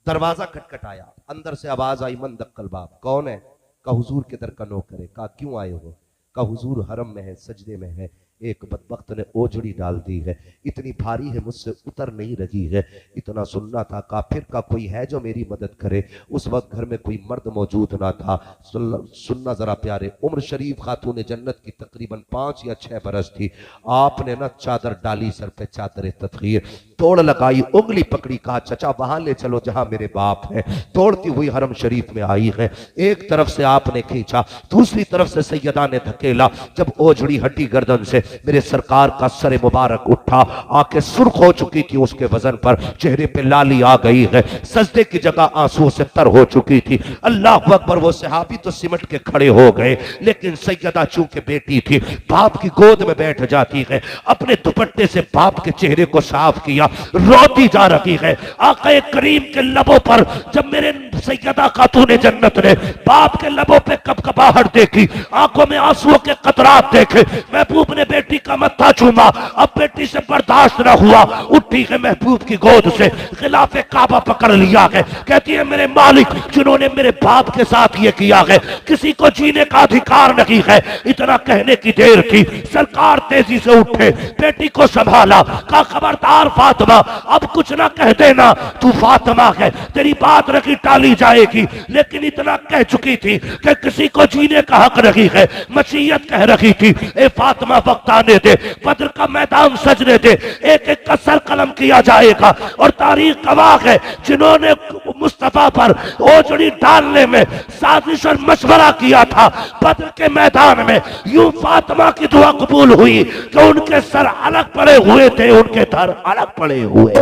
दरवाजा खटखटाया, अंदर से आवाज आई, मन दक्कल बाब, कौन है? कहा हुजूर के दर का नौकर है। कहा क्यों आए हो? कहा हुजूर हरम में है, सजदे में है, एक बदबख्त ने ओझड़ी डाल दी है, इतनी भारी है, मुझसे उतर नहीं रही है, इतना सुनना था, काफिर का कोई है जो मेरी मदद करे। उस वक्त घर में कोई मर्द मौजूद ना था। सुनना जरा प्यारे, उम्र शरीफ खातून जन्नत की तकरीबन 5 या 6 बरस थी। आपने ना चादर डाली सर पे, चादर तदखीर, तोड़ लगाई, उंगली पकड़ी, कहा चचा वहां ले चलो जहां मेरे बाप है। तोड़ती हुई हरम शरीफ में आई है। एक तरफ से आपने खींचा, दूसरी तरफ से सैयदा ने धकेला। जब ओझड़ी हटी गर्दन से, मेरे सरकार का सर मुबारक उठा, आंखें सुर्ख हो चुकी थी उसके वजन पर, चेहरे पे लाली आ गई है, सजदे की जगह आंसुओं से तर हो चुकी थी। अल्लाह अकबर, वो सहाबी तो सिमट के खड़े हो गए, लेकिन सैयदा चूंकि बेटी थी, बाप की गोद में बैठ जाती है, अपने दुपट्टे से बाप के चेहरे को साफ किया, रोती जा रही है। आका करीम के लबों पर जब मेरे सैयदा खातून जन्नत ने बाप के लबों पे कपकपाहट देखी, आंखों में आंसुओं के कतरात देखे, महबूब ने बेटी का मत्था चूमा। अब बेटी से बर्दाश्त न हुआ, उठी है महबूब की गोद से, खिलाफे काबा पकड़ लिया है। कहती है मेरे मालिक, जिन्होंने मेरे बाप के साथ ये किया है, किसी को जीने का अधिकार नहीं है। इतना कहने की देर थी, सरकार तेजी से उठे, बेटी को संभाला, कहा खबरदार फातिमा, अब कुछ ना कह देना, तू फातिमा है, तेरी बात रखी टाली जाएगी। लेकिन इतना कह चुकी थी कि किसी को जीने का हक नहीं है। मसीयत कह रही थी, ए फातिमा वक्त आने दे, बद्र का मैदान सजने दे, एक एक का सर कलम किया जाएगा। और तारीख गवाह है, जिन्होंने मुस्तफा पर ओझड़ी डालने में साजिश और मशवरा किया था, बद्र के मैदान में यूं फातिमा की दुआ कबूल हुई कि उनके सर अलग पड़े हुए थे, उनके धर अलग पड़े हुए।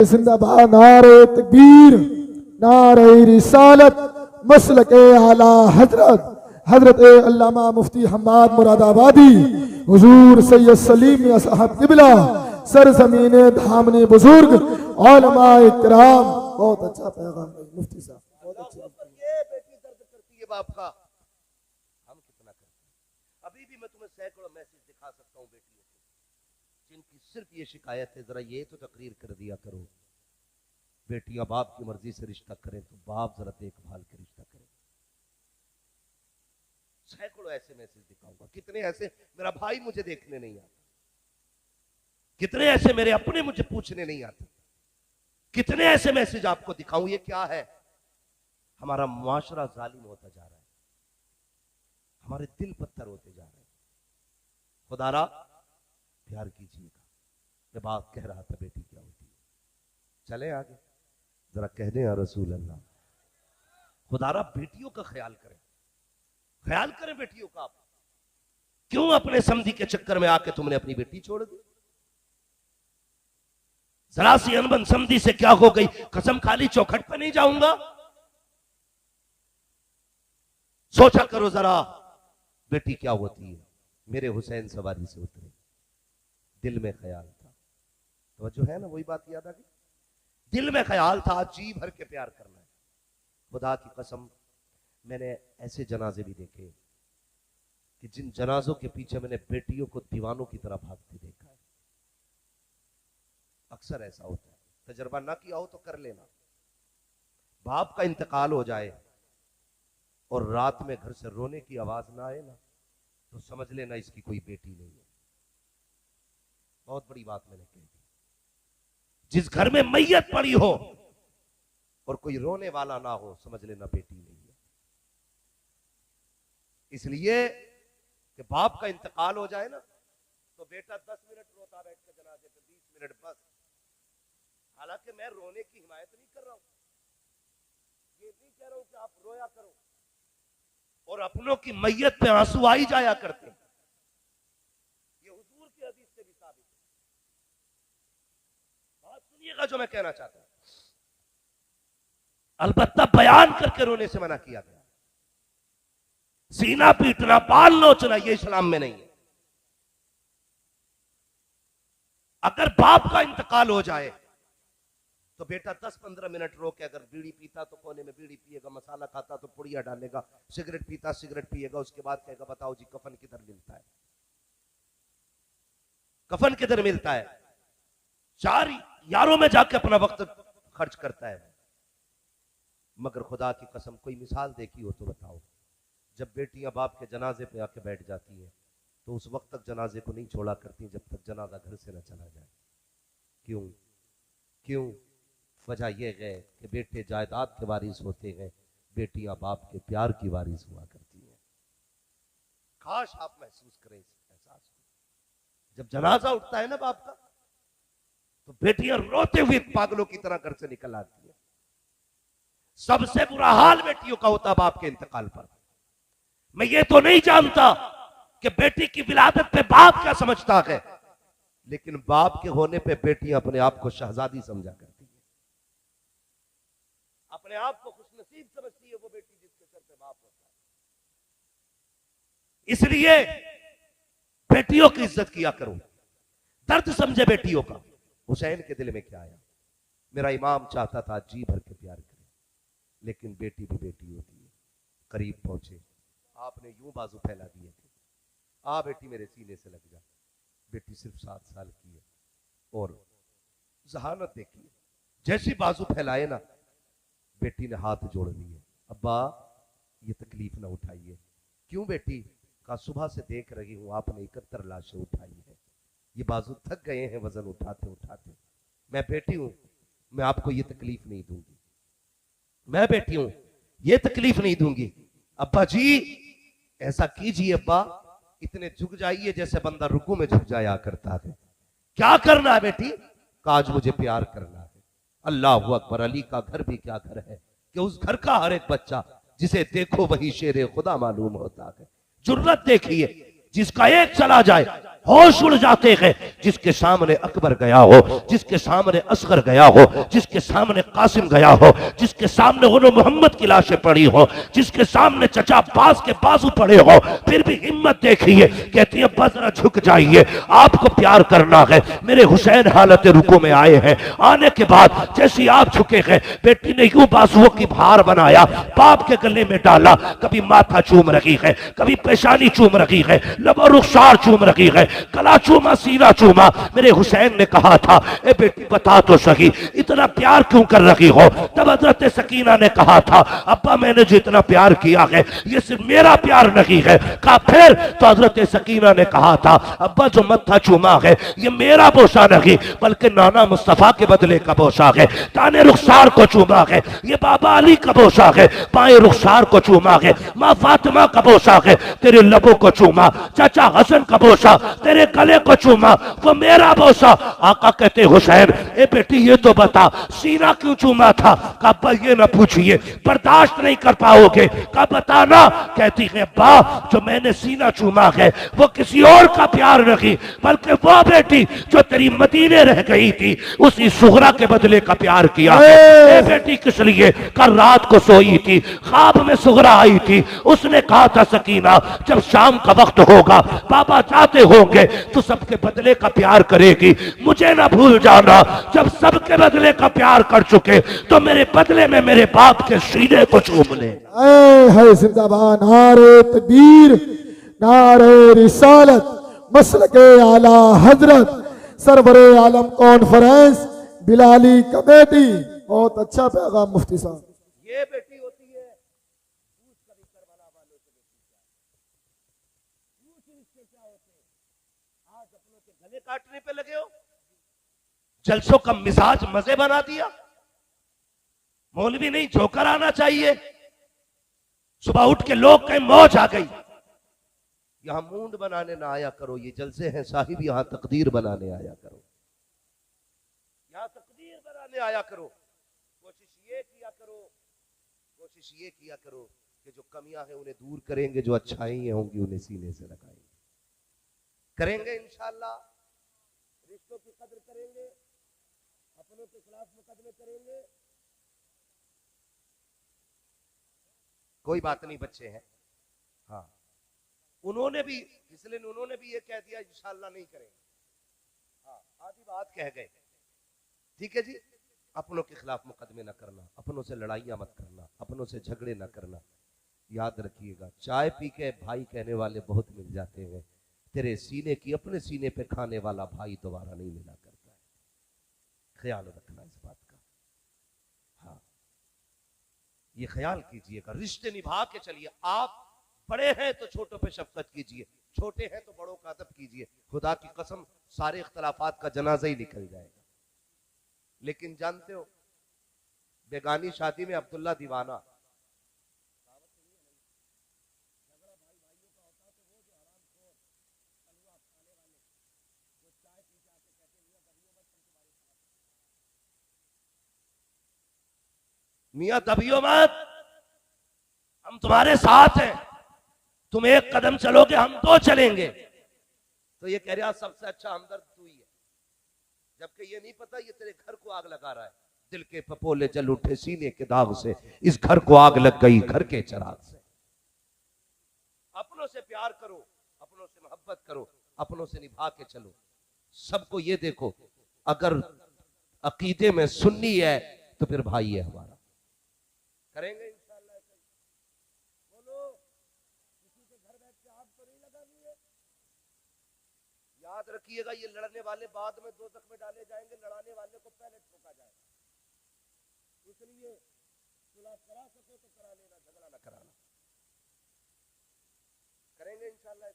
जिंदाबाद, नारे तकबीर, नारे रिसालत, मसलके आला हजरत हजरत अल्लामा मुफ्ती हम्माद मुरादाबादी, हुजूर सैयद सलीम मियां साहब किबला, सरजमीन धामनी बुजुर्ग, उलमा इकराम। बहुत अच्छा पैगाम है मुफ्ती साहब, बहुत अच्छा। ये बेटी दर्द करती है बाप का, हम कितना करते हैं। अभी भी मैं तुम्हें सैकड़ों मैसेज दिखा सकता हूँ बेटियों के, जिनकी सिर्फ ये शिकायत है, जरा ये तो तकरीर कर दिया करो, बेटियां बाप की मर्जी से रिश्ता करें तो बाप जरा देखभाल के रिश्ता करें। सैकड़ों ऐसे मैसेज दिखाऊंगा, कितने ऐसे मेरा भाई मुझे देखने नहीं आता, कितने ऐसे मेरे अपने मुझे पूछने नहीं आते, कितने ऐसे मैसेज आपको दिखाऊं। ये क्या है? हमारा मुआशरा जालिम होता जा रहा है, हमारे दिल पत्थर होते जा रहे हैं। खुदारा प्यार कीजिएगा। मैं बात कह रहा था बेटी क्या होती है, चले आगे जरा कह दें या रसूल अल्लाह। खुदारा बेटियों का ख्याल करें, ख्याल करें बेटियों का। आप क्यों अपने समधी के चक्कर में आके तुमने अपनी बेटी छोड़ दी? जरा सी अनबन समधी से क्या हो गई, कसम खाली चौखट पे नहीं जाऊंगा। सोचा करो जरा बेटी क्या होती है। मेरे हुसैन सवारी से उतरे, दिल में ख्याल था, तो जो है ना वही बात याद आ गई, दिल में ख्याल था जी भर के प्यार करना है। खुदा की कसम मैंने ऐसे जनाजे भी देखे कि जिन जनाजों के पीछे मैंने बेटियों को दीवानों की तरह भागते देखा है। अक्सर ऐसा होता है, तजर्बा ना किया हो तो कर लेना। बाप का इंतकाल हो जाए और रात में घर से रोने की आवाज ना आए ना, तो समझ लेना इसकी कोई बेटी नहीं है। बहुत बड़ी बात मैंने कह दी। जिस घर में मैयत पड़ी हो और कोई रोने वाला ना हो, समझ लेना बेटी नहीं है। इसलिए कि बाप का इंतकाल हो जाए ना तो बेटा 10 मिनट रोता बैठ के जनाजे पे, 20 मिनट बस। हालांकि मैं रोने की हिमायत नहीं कर रहा हूं, ये नहीं कह रहा हूं कि आप रोया करो, और अपनों की मैयत पे आंसू आई जाया करते हैं, ये हुजूर की हदीस से भी साबित है। बात सुनिएगा जो मैं कहना चाहता हूं। अलबत्ता बयान करके रोने से मना किया गया। सीना पीटना, बाल नोचना, ये इस्लाम में नहीं है। अगर बाप का इंतकाल हो जाए तो बेटा 10-15 मिनट रो के, अगर बीड़ी पीता तो कोने में बीड़ी पिएगा, मसाला खाता तो पुड़िया डालेगा, सिगरेट पीता सिगरेट पिएगा, उसके बाद कहेगा बताओ जी कफन किधर मिलता है, कफन किधर मिलता है। 4 यारों में जाके अपना वक्त खर्च करता है। मगर खुदा की कसम कोई मिसाल देखी हो तो बताओ, जब बेटियां बाप के जनाजे पे आके बैठ जाती हैं तो उस वक्त तक जनाजे को नहीं छोड़ा करती जब तक जनाजा घर से न चला जाए। क्यों? क्यों? वजह यह है कि बेटे जायदाद के वारिस होते हैं, बेटियां बाप के प्यार की वारिस हुआ करती हैं। काश आप महसूस करें इस एहसास को। जब जनाजा उठता है ना बाप का, तो बेटियां रोते हुए पागलों की तरह घर से निकल आती है। सबसे बुरा हाल बेटियों का होता बाप के इंतकाल पर। मैं ये तो नहीं जानता कि बेटी की विलादत पे बाप क्या समझता है, लेकिन बाप के होने पे बेटियां अपने आप को शहजादी समझा करती है, अपने आप को खुशनसीब समझती है वो बेटी जिसके सर पे बाप होता है। इसलिए बेटियों की इज्जत किया करो, दर्द समझे बेटियों का। हुसैन के दिल में क्या आया? मेरा इमाम चाहता था जी भर के प्यार करे, लेकिन बेटी भी बेटी होती है। करीब पहुंचे, आपने यूं बाजू फैला दिए थे, आ बेटी मेरे सीने से लग जा। बेटी सिर्फ 7 साल की है और जहानत देखिए, जैसी बाजू फैलाए ना, बेटी ने हाथ जोड़ लिए। अब्बा ये तकलीफ ना उठाइए। क्यों बेटी? का सुबह से देख रही हूं आपने 71 लाशें उठाई है, ये बाजू थक गए हैं वजन उठाते उठाते। मैं बेटी हूं, मैं आपको ये तकलीफ नहीं दूंगी, मैं बेटी हूं, ये तकलीफ नहीं दूंगी। अब्बा जी ऐसा कीजिए अब्बा, इतने झुक जाइए जैसे बंदा रुकू में झुक जाया करता है। क्या करना है बेटी? काज मुझे प्यार करना है। अल्लाह अकबर। अली का घर भी क्या घर है कि उस घर का हर एक बच्चा जिसे देखो वही शेरे खुदा मालूम होता है। जुर्रत देखिए, जिसका एक चला जाए होश उड़ जाते हैं। जिसके सामने अकबर गया हो, जिसके सामने असगर गया हो, जिसके सामने कासिम गया हो, जिसके सामने गुलाम मोहम्मद की लाशें पड़ी हो, जिसके सामने चचा अब्बास के बाजू पड़े हो, फिर भी हिम्मत देखिए, कहती है बस जरा झुक जाइए, आपको प्यार करना है। मेरे हुसैन हालत रुकू में आए हैं, आने के बाद जैसी आप झुके हैं, बेटी ने यूं बाजुओं की भार बनाया, बाप के गले में डाला, कभी माथा चूम रही है, कभी पेशानी चूम रही है, लबो रुखसार चूम रही है, गला चूमा, सीना चूमा। मेरे हुसैन ने कहा था ए बेटी बता तो सही इतना प्यार क्यों कर रही हो? तब हजरत सकीना ने कहा था अब्बा मैंने जो इतना प्यार किया है ये सिर्फ मेरा प्यार नहीं है। कहा फिर? तो हजरत सकीना ने कहा था अब्बा जो मत्था चूमा है ये मेरा बोसा नहीं बल्कि नाना मुस्तफा के बदले का बोसा है। ताने रुखसार को चूमा है ये बाबा अली का बोसा है, पाए रुखसार को चूमा है माँ फातिमा का बोसा है, तेरे लबों को चूमा चाचा हसन का बोसा, तेरे गले को चूमा वो मेरा बोसा। आका कहते हुसैन ए बेटी ये तो बता सीना क्यों चूमा था? कहा ये ना पूछिए, बर्दाश्त नहीं कर पाओगे। कहा बताना। कहती है अब्बा जो मैंने सीना चूमा है वो किसी और का प्यार नहीं बल्कि वो बेटी जो तेरी मदीने रह गई थी उसी सुगरा के बदले का प्यार किया है। ए बेटी किस लिए? कल रात को सोई थी, ख्वाब में सुगरा आई थी, उसने कहा था सकीना जब शाम का वक्त होगा बाबा जाते होंगे तो सबके बदले का प्यार करेगी, मुझे ना भूल जाना। जब सबके बदले का प्यार कर चुके तो मेरे बदले में मेरे बाप के सीने को चूम ले। है जिंदाबाद नारे तकबीर, नारे रिसालत, मसलके आला हजरत, सरवरे आलम कॉन्फ्रेंस, बिलाली कमेटी। बहुत अच्छा पैगाम मुफ्ती साहब। ये बेटी होती है कभी करबला वालों से क्या होते हैं? आज अपनों के गले काटने पे लगे हो, जलसों का मिजाज मजे बना दिया। मौलवी नहीं, जोकर आना चाहिए। सुबह उठ के लोग कहें मौज आ गई। यहां मूंड बनाने ना आया करो, ये जलसे हैं साहिब, यहां तकदीर बनाने आया करो, यहां तकदीर बनाने आया करो। कोशिश ये किया करो कि जो कमियां हैं उन्हें दूर करेंगे, जो अच्छाई होंगी उन्हें सीने से लगाएंगे। करेंगे इंशाअल्लाह। रिश्तों की कदर करेंगे, अपनों के खिलाफ मुकदमे करेंगे। कोई बात नहीं, बच्चे हैं। हाँ, उन्होंने भी, इसलिए उन्होंने भी ये कह दिया इंशाअल्लाह नहीं करेंगे। हाँ, आधी बात कह गए। ठीक है जी, अपनों के खिलाफ मुकदमे ना करना, अपनों से लड़ाइयां मत करना, अपनों से झगड़े ना करना। याद रखिएगा, चाय पी के भाई कहने वाले बहुत मिल जाते हैं, तेरे सीने की अपने सीने पे खाने वाला भाई दोबारा नहीं मिला करता है। ख्याल रखना इस बात का। हाँ, ये ख्याल कीजिएगा, रिश्ते निभा के चलिए। आप बड़े हैं तो छोटों पे शफकत कीजिए, छोटे हैं तो बड़ों का अदब कीजिए। खुदा की कसम, सारे इख्तलाफात का जनाजा ही निकल जाएगा। लेकिन जानते हो, बेगानी शादी में अब्दुल्ला दीवाना, मियां दबियो मत, हम तुम्हारे साथ हैं, तुम एक कदम चलोगे हम दो चलेंगे। तो ये कह रहा सबसे अच्छा हमदर्द तू ही है, जबकि ये नहीं पता ये तेरे घर को आग लगा रहा है। दिल के पपोले जल उठे सीने के दाग से, इस घर को आग लग गई घर के चराग से। अपनों से प्यार करो, अपनों से मोहब्बत करो, अपनों से निभा के चलो। सबको ये देखो, अगर अकीदे में सुन्नी है तो फिर भाई है हमारा। करेंगे इंशाअल्लाह। बोलो, किसी के घर बैठ के आग तो नहीं लगानी है। याद रखिएगा, ये लड़ने वाले बाद में दोज़ख में डाले जाएंगे, लड़ाने वाले को पहले ठोका जाएगा। इसलिए सुलह करा सको तो करा लेना, झगड़ा ना कराना। करेंगे इंशाअल्लाह।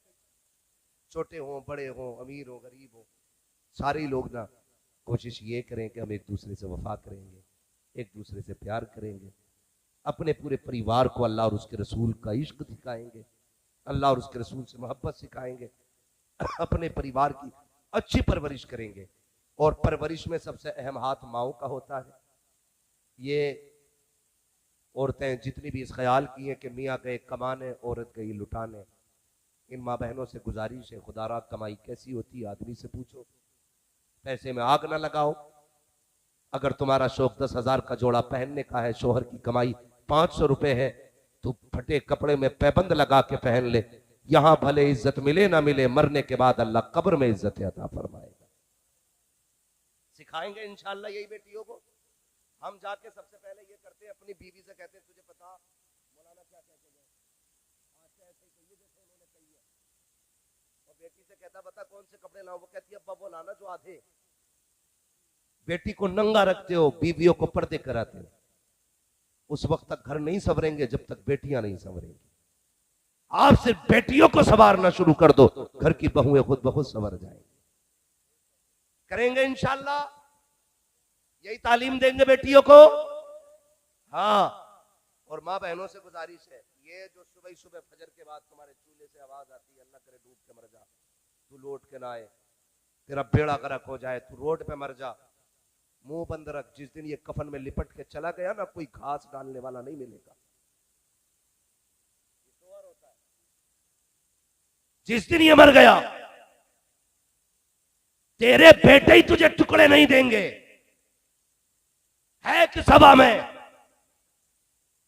छोटे हो, बड़े हो, अमीर हो, गरीब हो, सारे लोग ना कोशिश ये करें कि हम एक दूसरे से वफा करेंगे, एक दूसरे से प्यार करेंगे, अपने पूरे परिवार को अल्लाह और उसके रसूल का इश्क सिखाएंगे, अल्लाह और उसके रसूल से मोहब्बत सिखाएंगे, अपने परिवार की अच्छी परवरिश करेंगे। और परवरिश में सबसे अहम हाथ माओ का होता है। ये औरतें जितनी भी इस ख्याल की हैं कि मियाँ गए कमाने औरत गई लुटाने, इन माँ बहनों से गुजारिश है, खुदारा कमाई कैसी होती है आदमी से पूछो, पैसे में आग ना लगाओ। अगर तुम्हारा शौक 10,000 का जोड़ा पहनने का है, शोहर की कमाई 500 रुपए है, तो फटे कपड़े में पैबंद लगा के पहन ले। यहां भले इज्जत मिले ना मिले, मरने के बाद अल्लाह कब्र में इज्जत अता फरमाएगा। सिखाएंगे इंशाअल्लाह यही बेटियों को। हम जाके सबसे पहले ये करते हैं, अपनी बीवी से कहते हैं तुझे पता मौलाना क्या कहते हैं, आज ऐसे ही कहिए जैसे उन्होंने कही है। और बेटी से कहता बता कौन से कपड़े लाऊं, वो कहती है अब्बा वो लाना जो आधे। बेटी को नंगा रखते हो, बीवियों को पर्दे कराते हो। उस वक्त तक घर नहीं संवरेंगे जब तक बेटियां नहीं संवरेंगी। आप सिर्फ बेटियों को संवारना शुरू कर दो, घर की बहुएं खुद ब खुद संवर जाएंगी। करेंगे इंशाअल्लाह, यही तालीम देंगे बेटियों को। हाँ, और माँ बहनों से गुजारिश है, ये जो सुबह सुबह फजर के बाद तुम्हारे चूल्हे से आवाज आती है, अल्लाह करे डूब के मर जा, तू लौट के ना आए, तेरा बेड़ा गर्क हो जाए, तू रोड पे मर जा, मुंह बंद रख। जिस दिन ये कफन में लिपट के चला गया ना, कोई घास डालने वाला नहीं मिलेगा। जिस दिन ये मर गया, तेरे बेटे ही तुझे टुकड़े नहीं देंगे। है कि सभा में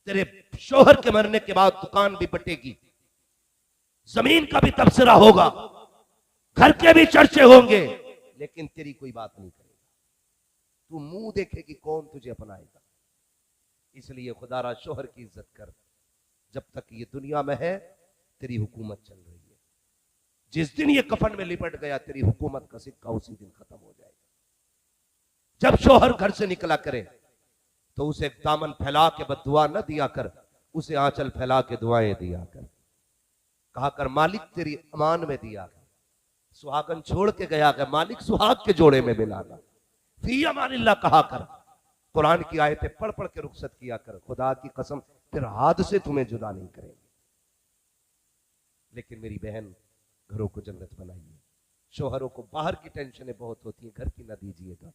तेरे शोहर के मरने के बाद दुकान भी बटेगी, जमीन का भी तबसरा होगा, घर के भी चर्चे होंगे, लेकिन तेरी कोई बात नहीं करेगा। तू मुंह देखेगी कौन तुझे अपनाएगा। इसलिए खुदारा शोहर की इज्जत कर। जब तक ये दुनिया में है तेरी हुकूमत चल रही है। जिस दिन ये कफन में लिपट गया, तेरी हुकूमत का सिक्का उसी दिन खत्म हो जाएगा। जब शोहर घर से निकला करे तो उसे दामन फैला के बद्दुआ न दिया कर, उसे आंचल फैला के दुआएं दिया कर। कहा कर मालिक तेरी अमान में दिया कर। सुहागन छोड़ के गया कि मालिक सुहाग के जोड़े में मिलाना। फी अमानिल्लाह कहा कर, कुरान की आयतें पढ़ पढ़ के रुखसत किया कर। खुदा की कसम फिर हाथ से तुम्हें जुदा नहीं करेंगे। लेकिन मेरी बहन, घरों को जन्नत बनाइए। शोहरों को बाहर की टेंशनें बहुत होती हैं, घर की ना दीजिएगा।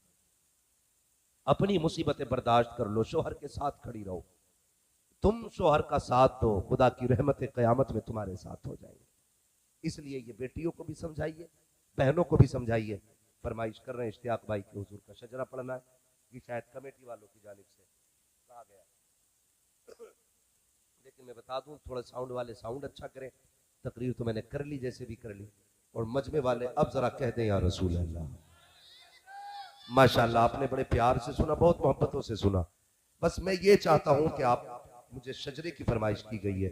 अपनी मुसीबतें बर्दाश्त कर लो, शोहर के साथ खड़ी रहो। तुम शोहर का साथ दो, खुदा की रहमत क़यामत में तुम्हारे साथ हो जाएंगे। इसलिए ये बेटियों को भी समझाइए, बहनों को भी समझाइए। फरमाइश कर रहे हैं इश्तियाक भाई के हुजूर का शजरा पढ़ना है, ये शायद कमेटी वालों की जानिब से कहा गया। लेकिन मैं बता दूं, थोड़ा साउंड वाले साउंड अच्छा करें। तकरीर तो मैंने कर ली, जैसे भी कर ली, और मजमे वाले अब जरा कह दें या रसूल अल्लाह। माशाल्लाह, आपने बड़े प्यार से सुना, बहुत मोहब्बतों से सुना। बस मैं ये चाहता हूं कि आप, मुझे शजरे की फरमाइश की गई है,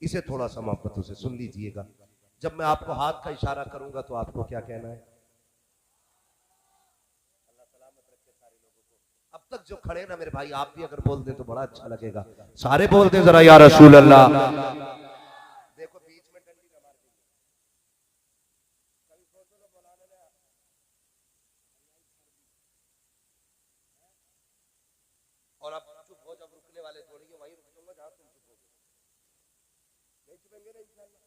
इसे थोड़ा सा मोहब्बतों से सुन लीजिएगा। जब मैं आपको हाथ का इशारा करूंगा तो आपको क्या कहना है? अल्लाह सलामत रखे सारे लोगों को। अब तक जो खड़े ना मेरे भाई, आप भी अगर बोल दें तो बड़ा अच्छा लगेगा। सारे बोल दें जरा या रसूल अल्लाह। देखो बीच में डंडी ना मार दी। कभी सोचो ना बुलाने में और अब चुप हो, जब रुकने वाले थोड़ी है वहीं रुक जाऊंगा जहां तुम चुप हो। नहीं चुपेंगे ना इंशाल्लाह।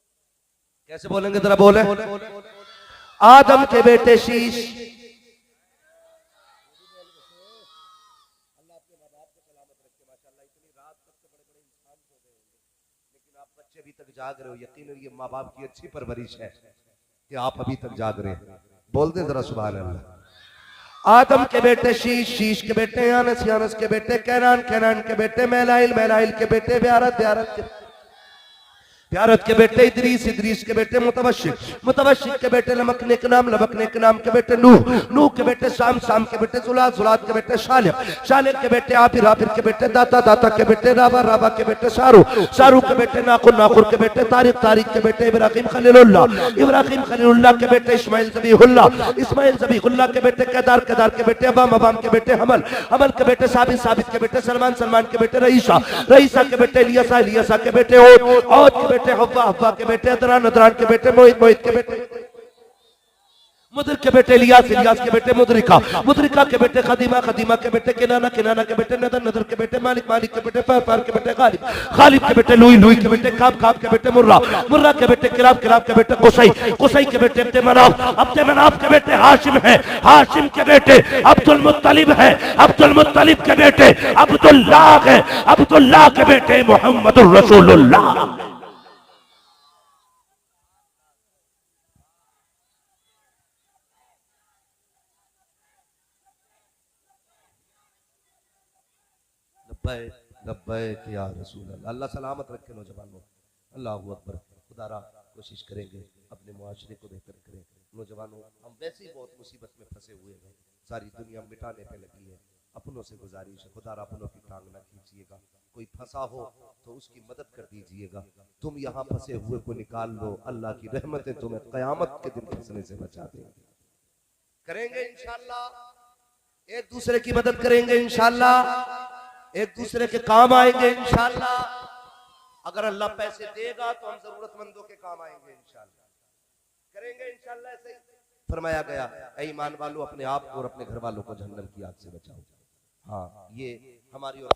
कैसे बोलेंगे जरा बोले। आदम के बेटे शीश, अल्लाह अपने माँ बाप को सलामत रखे। माशाल्लाह इतनी रात तक तो बड़े बड़े इंसान सो गए होंगे, लेकिन आप बच्चे अभी तक जाग रहे हो। यकीन ये माँ बाप की अच्छी परवरिश है कि आप अभी तक जाग रहे हैं। बोल दें जरा सुभान अल्लाह। आदम के बेटे शीश, शीश के बेटे यानस, यानस के बेटे कैनान, कैनान के बेटे मैलाइल, मैलाइल के बेटे ब्यारत, ब्यारत के प्यारत के बेटे इदरीस, इदरीस के बेटे मुतवशिक, मुतवशिक के बेटे लमकने के नाम, लमकने के नाम के बेटे नूह, नूह के बेटे शाम, शाम के बेटे जुलात, जुलात के बेटे शालिह, शालिह के बेटे आफिर, आफिर के बेटे दाता, दाता के बेटे राबा, राबा के बेटे शारू, शारू के बेटे नाखुर, नाखुर के बेटे तारिक, तारिक के बेटे इब्राहिम खलीलुल्लाह, इब्राहिम खलीलुल्लाह के बेटे इस्माइल ज़बीहुल्लाह, इस्माइल ज़बीहुल्लाह के बेटे केदार, केदार के बेटे अबाम, अबाम के बेटे हमल, हमल के बेटे साबित, साबित के बेटे सलमान, सलमान के बेटे रईसा, रईसा के बेटे इलियासा, इलियासा के बेटे औद, औद के बेटे हव्वा, हव्वा के बेटे अदरान, अदरान के बेटे मोहित, मोहित के बेटे मुदर के बेटे इलियास, इलियास के बेटे मुदरिका, मुदरिका के बेटे खदीमा, खदीमा के बेटे किनाना, किनाना के बेटे नदर, नदर के बेटे मालिक, मालिक के बेटे फार, फार के बेटे गालिब, गालिब के बेटे लुई, लुई के बेटे काब, काब के बेटे मुर्रा, मुर्रा के बेटे किराब, किराब के बेटे कुसई, कुसई के बेटे अब्दे मनाफ, अब्दे मनाफ के बेटे हाशिम है, हाशिम के बेटे अब्दुल मुत्तलिब है, अब्दुल मुत्तलिब के बेटे अब्दुल्लाह है, अब्दुल्लाह के बेटे मोहम्मदुर रसूलुल्लाह। लब्बैक या रसूल अल्लाह। अल्लाह सलामत रखे नौजवानों। अल्लाहू अकबर। खुदारा कोशिश करेंगे अपने मुआशरे को बेहतर करें। नौजवानों, हम वैसे ही बहुत मुसीबत में फंसे हुए हैं, सारी दुनिया मिटाने पे लगी है। अपनों से गुजारिश है, खुदारा अपनों की टांग ना खींचिएगा। कोई फंसा हो तो उसकी मदद कर दीजिएगा। तुम यहाँ फंसे हुए को निकाल लो, अल्लाह की रहमतें तुम्हें क़यामत के दिन फंसने से बचा देंगी। करेंगे इंशाअल्लाह, एक दूसरे की मदद करेंगे इंशाअल्लाह, एक दूसरे के काम आएंगे इंशाअल्लाह। अगर अल्लाह पैसे देगा तो हम जरूरतमंदों के काम आएंगे इंशाअल्लाह। करेंगे इंशाअल्लाह। ऐसे फरमाया गया, ऐ ईमान वालों, अपने आप को और अपने घर वालों को जहन्नम की आग से बचाओ। हाँ, ये हमारी और